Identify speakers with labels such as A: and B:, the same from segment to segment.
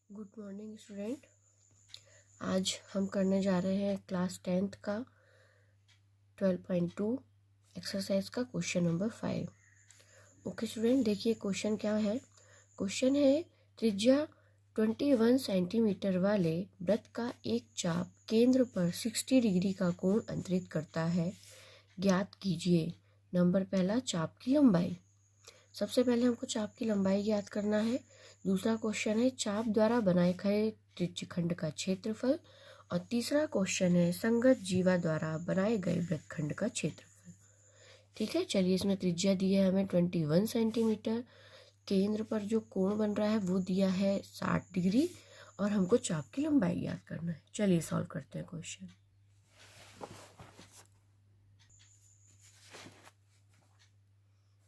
A: Good morning student. आज हम करने जा रहे हैं क्लास 10th का 12.2 एक्सरसाइज का क्वेश्चन नंबर 5। ओके स्टूडेंट, देखिए क्वेश्चन क्या है। क्वेश्चन है, त्रिज्या 21 सेंटीमीटर वाले वृत्त का एक चाप केंद्र पर 60 डिग्री का कोण अंतरित करता है, ज्ञात कीजिए। नंबर पहला, चाप की लंबाई। सबसे पहले हमको चाप की लंबाई ज्ञात करना है। दूसरा क्वेश्चन है चाप द्वारा बनाए गए त्रिज्यखंड का क्षेत्रफल। और तीसरा क्वेश्चन है संगत जीवा द्वारा बनाए गए वृत्तखंड का क्षेत्रफल। ठीक है, चलिए इसमें त्रिज्या दी है हमें 21 सेंटीमीटर, केंद्र पर जो कोण बन रहा है वो दिया है 60 डिग्री, और हमको चाप की लंबाई ज्ञात करना है। चलिए सॉल्व करते हैं क्वेश्चन।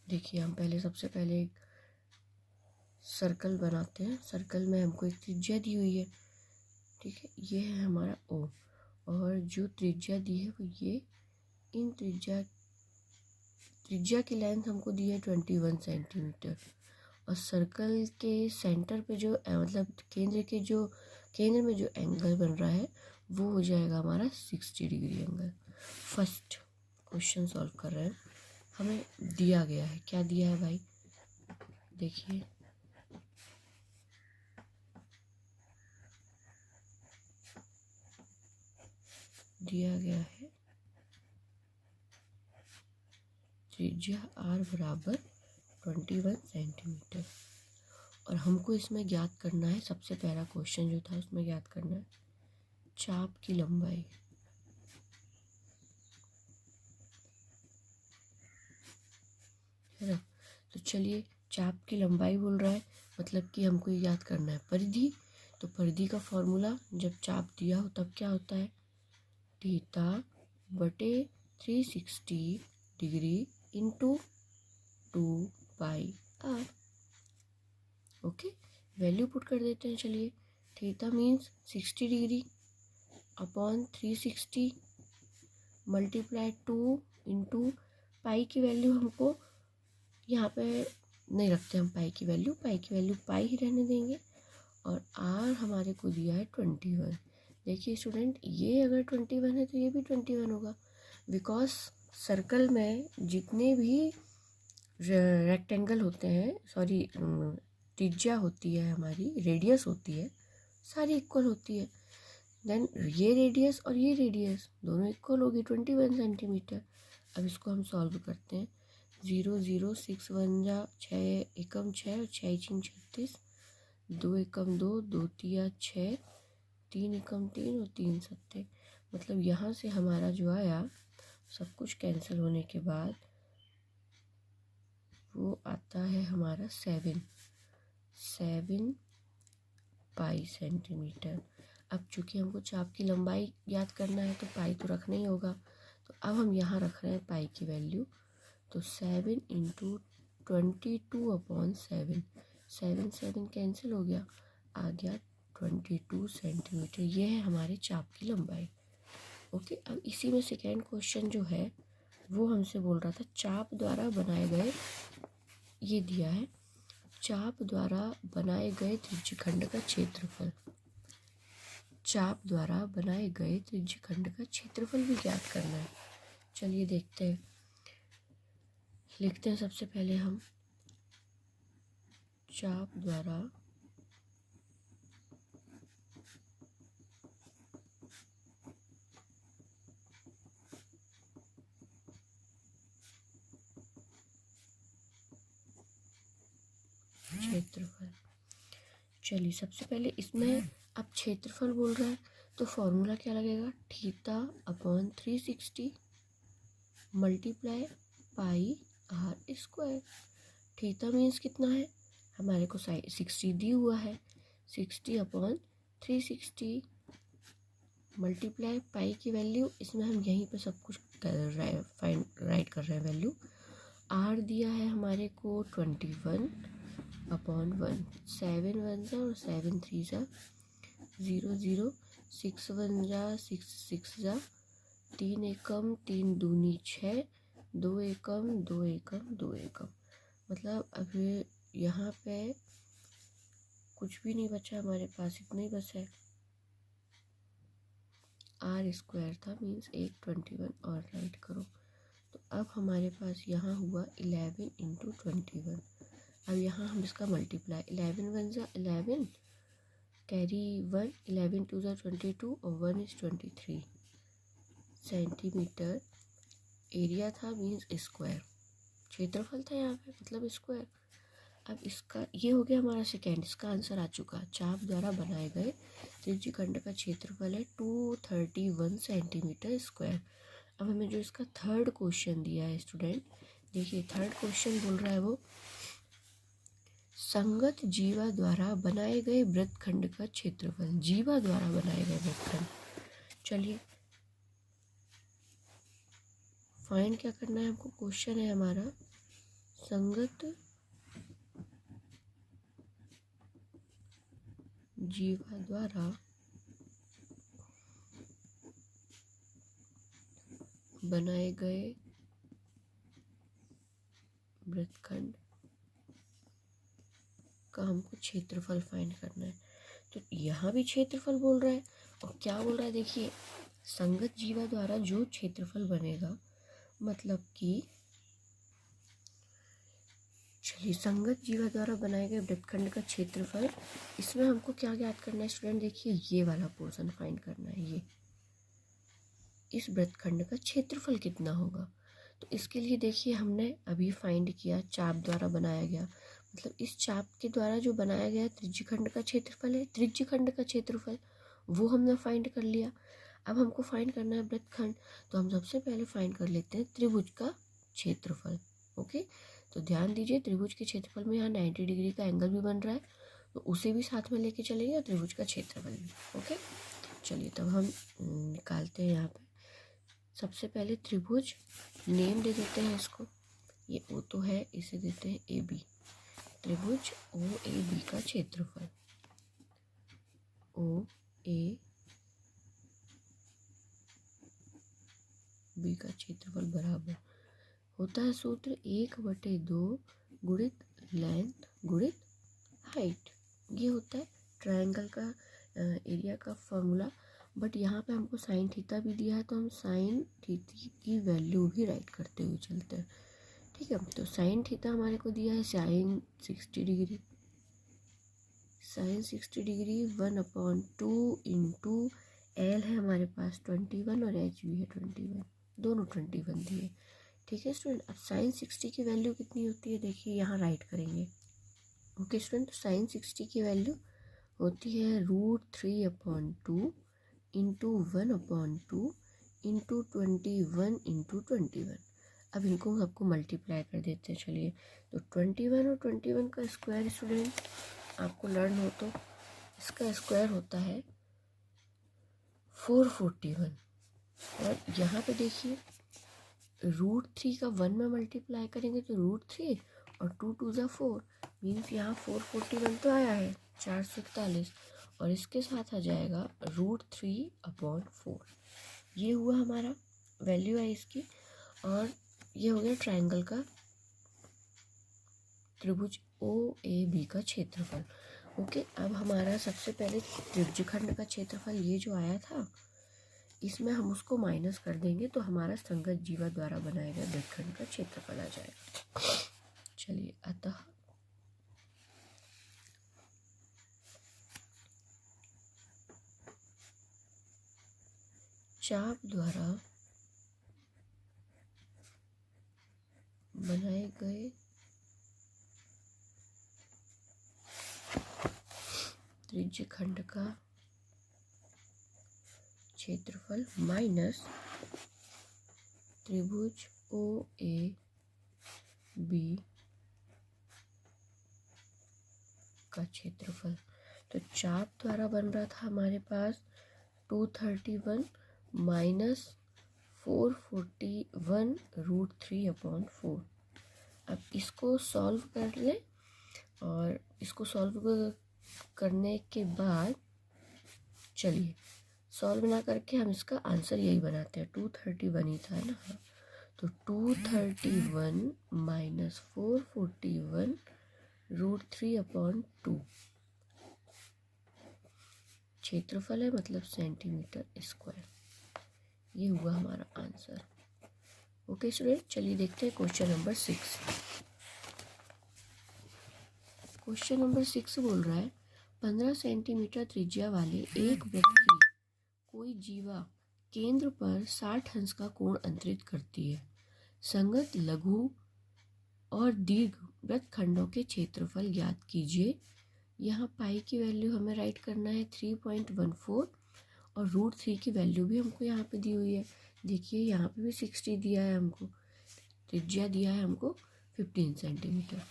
A: देखिए हम पहले सबसे पहले एक सर्कल बनाते हैं। सर्कल में हमको एक त्रिज्या दी हुई है, ठीक है, ये है हमारा ओ, और जो त्रिज्या दी है वो ये, इन त्रिज्या की लेंथ हमको दी है 21 सेंटीमीटर, और सर्कल के सेंटर पे जो मतलब केंद्र में जो एंगल बन रहा है वो हो जाएगा हमारा 60 degree angle. First question solve कर रहे हैं। हमें दिया गया है, क्या दिया है भाई, देखिए दिया गया है त्रिज्या r बराबर 21 सेंटीमीटर, और हमको इसमें ज्ञात करना है, सबसे पहला क्वेश्चन जो था उसमें ज्ञात करना है चाप की लंबाई। है ना, तो चलिए चाप की लंबाई बोल रहा है, मतलब कि हमको ये याद करना है परिधि। तो परिधि का फॉर्मूला, जब चाप दिया हो तब क्या होता है, थीटा बटे 360 degree into 2πr। Okay, value put कर देते हैं। चलिए, theta means 60 degree upon 360 multiply 2 into pi की वैल्यू हमको यहाँ पे नहीं रखते हम, पाई की वैल्यू पाई ही रहने देंगे, और आर हमारे को दिया है 21। देखिए स्टूडेंट, ये अगर 21 है तो ये भी 21 होगा, बिकॉज सर्कल में जितने भी रेक्टेंगल होते हैं, सॉरी त्रिज्या होती है हमारी, रेडियस होती है, सारी इक्वल होती है। देन ये रेडियस और ये रेडियस दोनों इक्वल होगी 21 सेंटीमीटर। अब इसको हम सॉल्व करते हैं। 0 0 6 1 जा 6 एकम 6 और 6 3 36, 2 एकम 2 2 तिया 6, 3 एकम 3 और 3 सत्ते, मतलब यहाँ से हमारा जो आया सब कुछ कैंसिल होने के बाद वो आता है हमारा 7 पाई सेंटीमीटर। अब चूँकि हमको चाप की लंबाई याद करना है तो पाई तो रखना ही होगा, तो अब हम यहाँ रख रहे हैं पाई की वैल्यू। तो 7 इंटू 22/7, 7 कैंसिल हो गया, आ गया 22 सेंटीमीटर। ये है हमारे चाप की लंबाई। ओके, अब इसी में सेकेंड क्वेश्चन जो है वो हमसे बोल रहा था चाप द्वारा बनाए गए, ये दिया है चाप द्वारा बनाए गए त्रिज्यखंड का क्षेत्रफल। चाप द्वारा बनाए गए त्रिज्यखंड का क्षेत्रफल भी ज्ञात करना है। चलिए देखते हैं, लिखते हैं सबसे पहले हम चाप द्वारा क्षेत्रफल। चलिए सबसे पहले इसमें अब क्षेत्रफल बोल रहा है तो फॉर्मूला क्या लगेगा, theta upon 360 multiply pi r square. Theta means कितना है, हमारे को 60 दी हुआ है, 60 अपॉन 360 मल्टीप्लाई पाई की वैल्यू, इसमें हम यहीं पे सब कुछ राइट कर रहे हैं वैल्यू। आर दिया है हमारे को 21/1, 7 1 जा और 7 3 जा 0 0, 6 1 जा 6 6 जा, 3 एकम 3 दूनी 6, 2 एकम 2 एकम 2 एकम। मतलब अब यहाँ पे कुछ भी नहीं बचा हमारे पास, इतना ही बचा है। आर स्क्वायर था, मीन्स 821 और राइट करो। तो अब हमारे पास यहाँ हुआ 11 इंटू 21। अब यहाँ हम इसका मल्टीप्लाई, 11 वन ज़ा 11, कैरी 1, 11 टू ज़ा 22 और 1 इज़ 23 सेंटीमीटर एरिया था, मीन्स स्क्वायर, क्षेत्रफल था यहाँ पे, मतलब स्क्वायर। अब इसका ये हो गया हमारा सेकेंड, इसका आंसर आ चुका। चाप द्वारा बनाए गए त्रिज्य खंड का क्षेत्रफल है 231 सेंटीमीटर स्क्वायर। अब हमें जो इसका थर्ड क्वेश्चन दिया है स्टूडेंट, देखिए थर्ड क्वेश्चन बोल रहा है वो, संगत जीवा द्वारा बनाए गए वृत्तखंड का क्षेत्रफल, जीवा द्वारा बनाए गए वृत्तखंड। चलिए फाइंड क्या करना है हमको, क्वेश्चन है हमारा संगत जीवा द्वारा बनाए गए वृत्तखंड का हमको क्षेत्रफल फाइंड करना है। तो यहाँ भी क्षेत्रफल बोल रहा है और क्या बोल रहा है, देखिए संगत जीवा द्वारा जो क्षेत्रफल बनेगा, मतलब कि चलिए संगत जीवा द्वारा बनाए गए वृत्तखंड का क्षेत्रफल, इसमें हमको क्या ज्ञात करना है स्टूडेंट, देखिए ये वाला पोर्शन फाइंड करना है, ये इस वृत्तखंड का क्षेत्रफल कितना होगा। तो इसके लिए देखिए हमने अभी फाइंड किया चाप द्वारा बनाया गया, मतलब इस चाप के द्वारा जो बनाया गया त्रिज्य खंड का क्षेत्रफल है, त्रिज्य खंड का क्षेत्रफल वो हमने फाइंड कर लिया। अब हमको फाइंड करना है वृत्तखंड, तो हम सबसे पहले फाइंड कर लेते हैं त्रिभुज का क्षेत्रफल। ओके, तो ध्यान दीजिए त्रिभुज के क्षेत्रफल में यहाँ 90 डिग्री का एंगल भी बन रहा है, तो उसे भी साथ में लेके चलेंगे और त्रिभुज का क्षेत्रफल भी। ओके, चलिए तब हम निकालते हैं यहाँ पे। सबसे पहले त्रिभुज नेम दे देते हैं इसको, ये ओ तो है, इसे देते हैं ए बी। त्रिभुज ओ ए बी का क्षेत्रफल, ओ ए बी का क्षेत्रफल बराबर होता है सूत्र 1/2 गुणित लेंथ गुणित हाइट। ये होता है ट्रायंगल का एरिया का फॉर्मूला। बट यहाँ पे हमको साइन थीटा भी दिया है, तो हम साइन थीटा की वैल्यू भी राइट करते हुए चलते हैं। ठीक है, तो साइन थीटा हमारे को दिया है sine 60 degree, sine 60 degree 1/2 into L है हमारे पास 21 और एच भी है 21, दोनों 21 दिए। ठीक है स्टूडेंट, अब साइन 60 की वैल्यू कितनी होती है, देखिए यहाँ राइट करेंगे। ओके स्टूडेंट, तो साइन 60 की वैल्यू होती है √3/2 इंटू 1/2 इंटू 21 इंटू 21। अब इनको सबको मल्टीप्लाई कर देते हैं। चलिए, तो 21 और 21 का स्क्वायर स्टूडेंट आपको लर्न हो तो इसका स्क्वायर होता है 441। और यहाँ पे देखिए √3 का 1 में मल्टीप्लाई करेंगे तो √3 और 2 2 ज़ा 4, मीन्स यहाँ 441 तो आया है 441, और इसके साथ आ जाएगा √3/4। ये हुआ हमारा वैल्यू है इसकी, और ये हो गया ट्रायंगल का त्रिभुज ओ ए बी का क्षेत्रफल। ओके, अब हमारा सबसे पहले त्रिभुज खंड का क्षेत्रफल ये जो आया था, इसमें हम उसको माइनस कर देंगे तो हमारा संगत जीवा द्वारा बनाए गए वृत्तखंड का क्षेत्रफल आ जाएगा। चलिए, अतः चाप द्वारा बनाए गए त्रिज्य खंड का क्षेत्रफल माइनस त्रिभुज ओ ए बी का क्षेत्रफल। तो चाप द्वारा बन रहा था हमारे पास 231 माइनस 441 √3/4। अब इसको सॉल्व कर लें, और इसको सॉल्व करने के बाद चलिए सॉल्व ना करके हम इसका आंसर यही बनाते हैं, 231 ही था ना, हाँ, तो 231 माइनस 441 √3/2 क्षेत्रफल है मतलब सेंटीमीटर स्क्वायर। ये हुआ हमारा आंसर। ओके स्टूडेंट, चलिए देखते हैं क्वेश्चन नंबर 6। क्वेश्चन नंबर 6 बोल रहा है 15 सेंटीमीटर त्रिज्या वाले एक वृत्त की कोई जीवा केंद्र पर 60 अंश का कोण अंतरित करती है। संगत लघु और दीर्घ वृत्तखंडों के क्षेत्रफल ज्ञात कीजिए। यहाँ पाई की वैल्यू हमें राइट करना है 3.14 और √3 की वैल्यू भी हमको यहाँ पे दी हुई है। देखिए यहाँ पे भी 60 दिया है हमको, त्रिज्या दिया है हमको 15 सेंटीमीटर।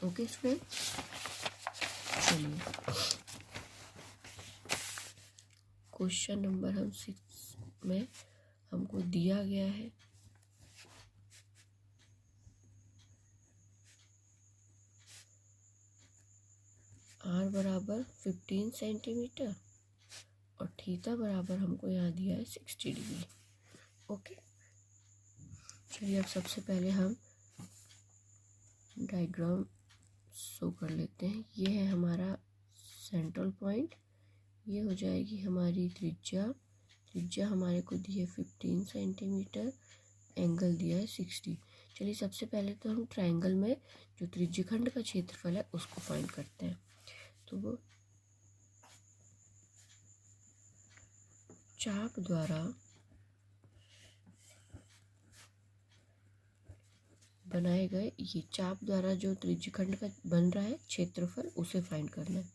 A: ओके स्टूडेंट, चलिए क्वेश्चन नंबर 6 में हमको दिया गया है r बराबर 15 सेंटीमीटर और थीटा बराबर हमको यहाँ दिया है 60 डिग्री। ओके, चलिए अब सबसे पहले हम डायग्राम शो कर लेते हैं। ये है हमारा सेंट्रल पॉइंट, ये हो जाएगी हमारी त्रिज्या हमारे को दी है 15 सेंटीमीटर, एंगल दिया है 60। चलिए सबसे पहले तो हम ट्रायंगल में जो त्रिज्यखंड का क्षेत्रफल है उसको फाइंड करते हैं। तो वो चाप द्वारा बनाए गए, ये चाप द्वारा जो त्रिज्यखंड का बन रहा है क्षेत्रफल उसे फाइंड करना है।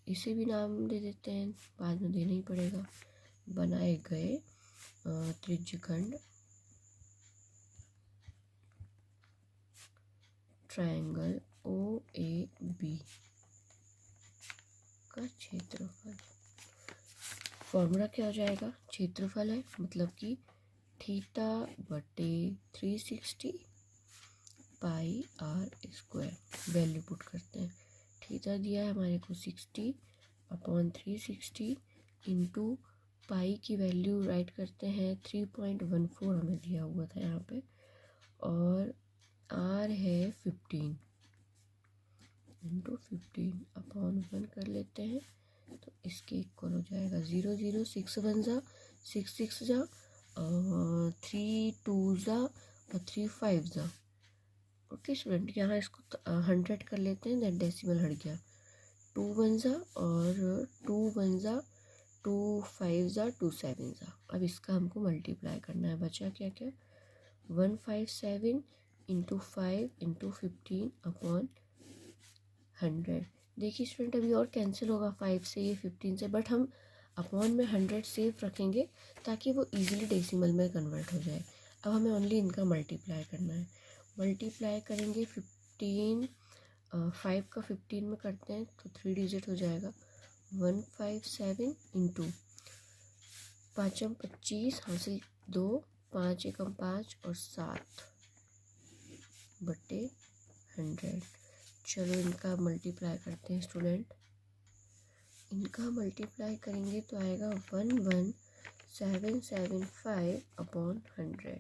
A: इसे भी नाम दे देते हैं, बाद में देना ही पड़ेगा। बनाए गए त्रिज्यखंड ट्रायंगल OAB का क्षेत्रफल। फॉर्मूला क्या हो जाएगा, क्षेत्रफल है मतलब कि थीटा बटे 360 पाई r स्क्वायर। वैल्यू पुट करते हैं, थीटा दिया है हमारे को 60 अपॉन 360 इंटू पाई की वैल्यू राइट करते हैं 3.14 हमें दिया हुआ था यहाँ पे, और r है 15 इंटू 15 अपॉन 1 कर लेते हैं तो इसके इक्वल हो जाएगा 0 0 6 1 जा 6 6 जा 3 2 जा और 3 5 जा। ओके स्टूडेंट, यहाँ इसको 100 कर लेते हैं, दैट डेसिमल हट गया। 2 1 जा और 2 1 जा 2 5 जा 2 7 जा। अब इसका हमको मल्टीप्लाई करना है, बचा क्या क्या 157 इंटू 5 इंटू 15 अपॉन 100। देखिए स्टूडेंट अभी और कैंसिल होगा 5 से, ये 15 से, बट हम अपॉन में 100 सेफ रखेंगे ताकि वो इजीली डेसिमल में कन्वर्ट हो जाए। अब हमें ओनली इनका मल्टीप्लाई करना है। मल्टीप्लाई करेंगे 15 5 का 15 में करते हैं तो 3 डिजिट हो जाएगा 157 इंटू 5 25 हासिल 2 5 1 5 और 7 बटे 100। चलो इनका मल्टीप्लाई करते हैं स्टूडेंट। इनका मल्टीप्लाई करेंगे तो आएगा 11775 अपॉन 100।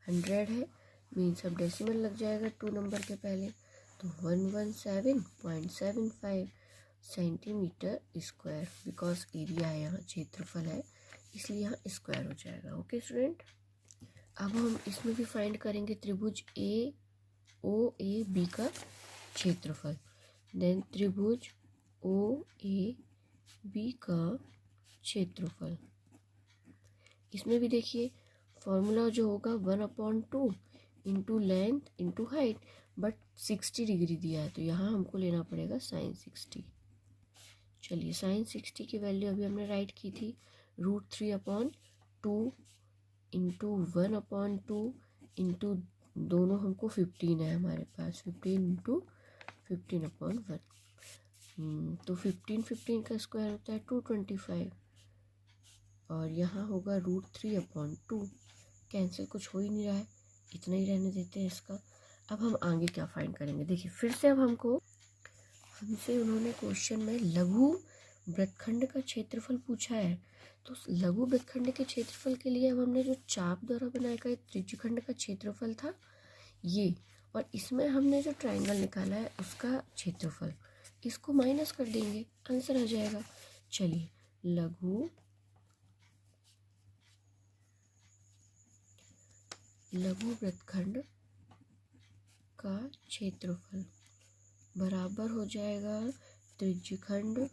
A: 100 है मीन्स अब डेसिमल लग जाएगा 2 नंबर के पहले, तो 117.75 सेंटीमीटर स्क्वायर। बिकॉज एरिया है यहाँ, क्षेत्रफल है, इसलिए यहाँ स्क्वायर हो जाएगा। ओके स्टूडेंट, अब हम इसमें भी फाइंड करेंगे त्रिभुज OAB का क्षेत्रफल। देन त्रिभुज OAB का क्षेत्रफल, इसमें भी देखिए फॉर्मूला जो होगा 1/2 into length into height, but 60 degree दिया है तो यहाँ हमको लेना पड़ेगा sin 60। चलिए sin 60 की वैल्यू अभी हमने राइट की थी √3/2 इंटू 1/2 इंटू दोनों हमको 15 है हमारे पास, 15 इंटू 15/1। तो 15 का स्क्वायर होता है 225 और यहाँ होगा √3/2। कैंसिल कुछ हो ही नहीं रहा है, इतना ही रहने देते हैं इसका। अब हम आगे क्या फाइंड करेंगे, देखिए फिर से अब हमसे उन्होंने क्वेश्चन में लघु वृत्तखंड का क्षेत्रफल पूछा है। तो लघु वृत्तखंड के क्षेत्रफल के लिए अब हमने जो चाप द्वारा बनाया गया त्रिज्यखंड का क्षेत्रफल था ये, और इसमें हमने जो ट्रायंगल निकाला है उसका क्षेत्रफल, इसको माइनस कर देंगे, आंसर आ जाएगा। चलिए लघु वृत्तखंड का क्षेत्रफल बराबर हो जाएगा त्रिज्यखंड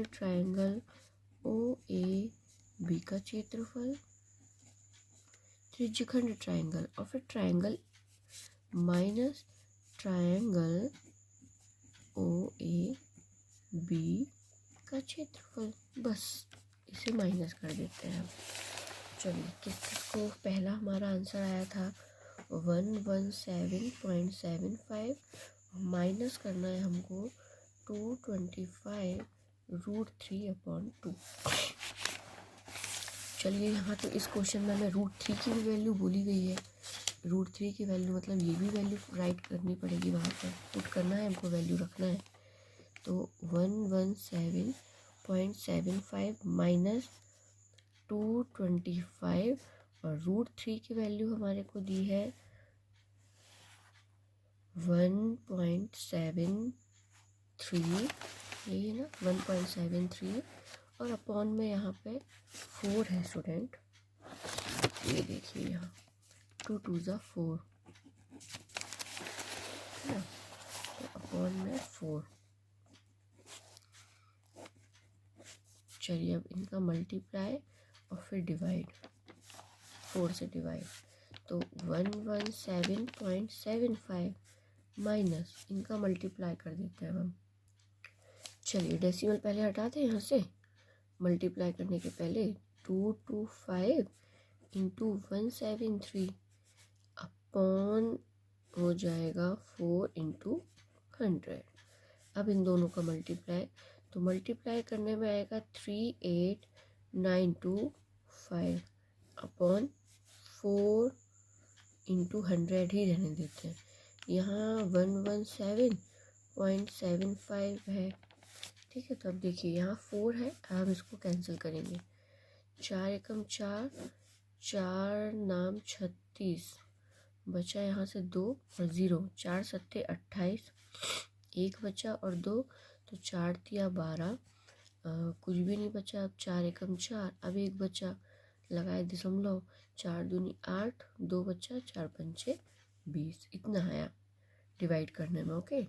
A: ट्रायंगल OAB का क्षेत्रफल, त्रिज्यखंड ट्रायंगल और फिर ट्रायंगल माइनस ट्रायंगल OAB का क्षेत्रफल। बस इसे माइनस कर देते हैं। चलिए किसको पहला हमारा आंसर आया था 117.75, माइनस करना है हमको 225√3/2। चलिए यहाँ तो इस क्वेश्चन में हमें √3 की भी वैल्यू बोली गई है। √3 की वैल्यू मतलब ये भी वैल्यू राइट करनी पड़ेगी, वहाँ पर पुट करना है हमको, वैल्यू रखना है। तो 117.75 माइनस 225 और √3 की वैल्यू हमारे को दी है 1.73, यही है ना 1.73, और अपॉन में यहाँ पे 4 है स्टूडेंट, ये देखिए यहाँ 2 2 ज़ा 4 है ना, तो अपॉन में 4। चलिए अब इनका मल्टीप्लाई और फिर डिवाइड, 4 से डिवाइड, तो 117.75 माइनस इनका मल्टीप्लाई कर देते हैं हम। चलिए डेसिमल पहले हटाते हैं यहाँ से, मल्टीप्लाई करने के पहले 225 इंटू 173 अपॉन हो जाएगा 4 इंटू 100। अब इन दोनों का मल्टीप्लाई, तो मल्टीप्लाई करने में आएगा 38925 अपॉन 4 इंटू 100 ही रहने देते हैं। यहाँ 117.75 है, ठीक है। तो अब देखिए यहाँ 4 है, हम इसको कैंसिल करेंगे, 4 एकम 4, 4 नाम 36, बचा यहाँ से 2 और 0, 4 सत्ते 28, 1 बचा और 2, तो 4 तिया 12, कुछ भी नहीं बचा। अब 4 एकम 4, अब 1 बचा, लगाए दशमलव, 4 दूनी 8, 2 बचा, 4 पंचे 20, इतना आया डिवाइड करने में। ओके।